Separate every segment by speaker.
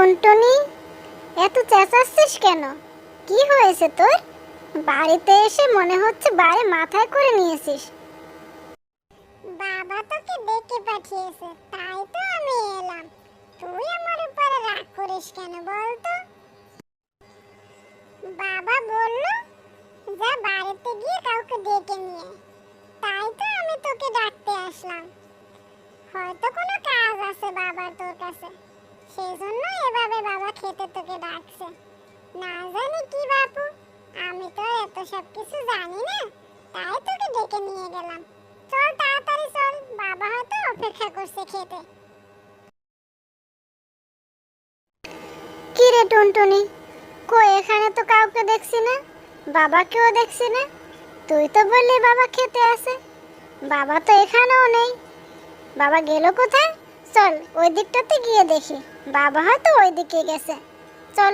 Speaker 1: টুনটুনি, এত চেঁচাচ্ছিস কেন? কি হয়েছে তোর? বাড়িতে এসে মনে হচ্ছে বাড়ি মাথায় করে নিয়েছিস।
Speaker 2: বাবা তোকে ডেকে পাঠিয়েছে, তাই তো আমি এলাম। তুই আমার উপরে রাগ করিস কেন বলতো? বাবা বলল যা বাড়িতে গিয়ে কাউকে ডেকে নিয়ে আয়। তাই তো আমি তোকে ডাকতে আসলাম। হয়তো কোনো কাজ আছে বাবার তোর কাছে, সেজন্য এভাবে বাবা খেতে তোকে ডাকছে। না জানি কি বাপু, আমি তো এত সব কিছু জানি না, তাই তোকে ডেকে নিয়ে গেলাম। চল তাড়াতাড়ি চল, বাবা হয়তো অপেক্ষা করছে খেতে।
Speaker 1: কি রে টুনটুনি, কই এখানে তো কাউকে দেখছি না, বাবাকেও দেখছি না। তুই তো বললি বাবা খেতে আসে, বাবা তো এখানেও নেই। বাবা গেল কোথায়? চল ওই দিকটাতে গিয়ে দেখি, বাবা হয়তো ওই দিকে গেছে। চল।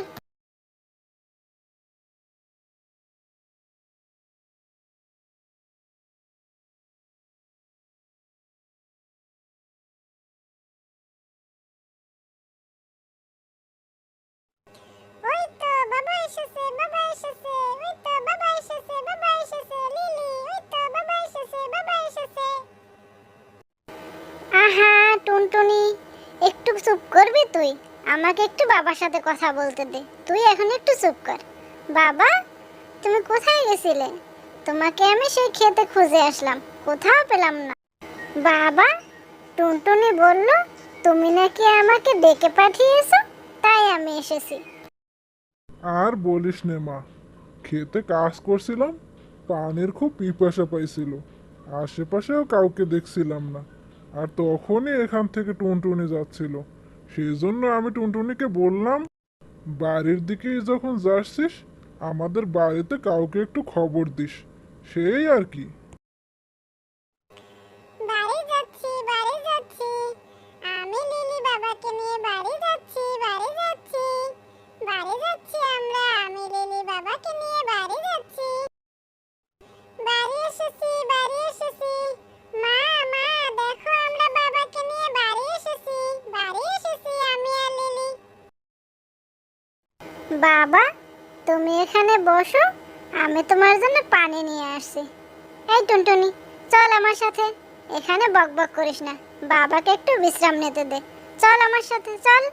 Speaker 2: ওই তো বাবা এসেছে, বাবা এসেছে, ওই তো বাবা এসেছে, বাবা এসেছে, লিলি, ওই তো বাবা এসেছে, বাবা এসেছে।
Speaker 1: আহা টুনটুনি, একটু চুপ করবি তুই? আমাকে একটু বাবার সাথে কথা বলতে দে, তুই এখন একটু চুপ কর। বাবা, তুমি কোথায় গেছিলে? তোমাকে আমি সেই খেতে খুঁজে আসলাম, কোথাও পেলাম না। বাবা, টুনটুনি বলল তুমি নাকি আমাকে ডেকে পাঠিয়েছো, তাই আমি এসেছি।
Speaker 3: আর বলিস নে মা, খেতে কাজ করছিলাম, পানির খুব পিপাসা পাইছিল। আশেপাশেও কাউকে দেখছিলাম না, আর তখনই এখান থেকে টুনটুনি যাচ্ছিল। সেই জন্য আমি টুনটুনিকে বললাম, বাড়ির দিকেই যখন যাচ্ছিস আমাদের বাড়িতে কাউকে একটু খবর দিস, সেই আর কি।
Speaker 2: বাড়ি যাচ্ছি, বাড়ি যাচ্ছি, আমি লিলি বাবাকে নিয়ে বাড়ি যাচ্ছি, বাড়ি যাচ্ছি, বাড়ি যাচ্ছি আমরা, আমি লিলি বাবাকে নিয়ে বাড়ি যাচ্ছি। বাড়ি এসেছি, বাড়ি এসেছি, মা মা দেখো আমরা বাবাকে নিয়ে বাড়ি এসেছি, বাড়ি এসেছি আমি আর লিলি।
Speaker 1: বাবা, তুমি এখানে বসো, আমি তোমার জন্য পানি নিয়ে আসছি। এই টুনটুনি, চল আমার সাথে, এখানে বকবক করিস না, বাবাকে একটু বিশ্রাম নিতে দে। চল আমার সাথে, চল।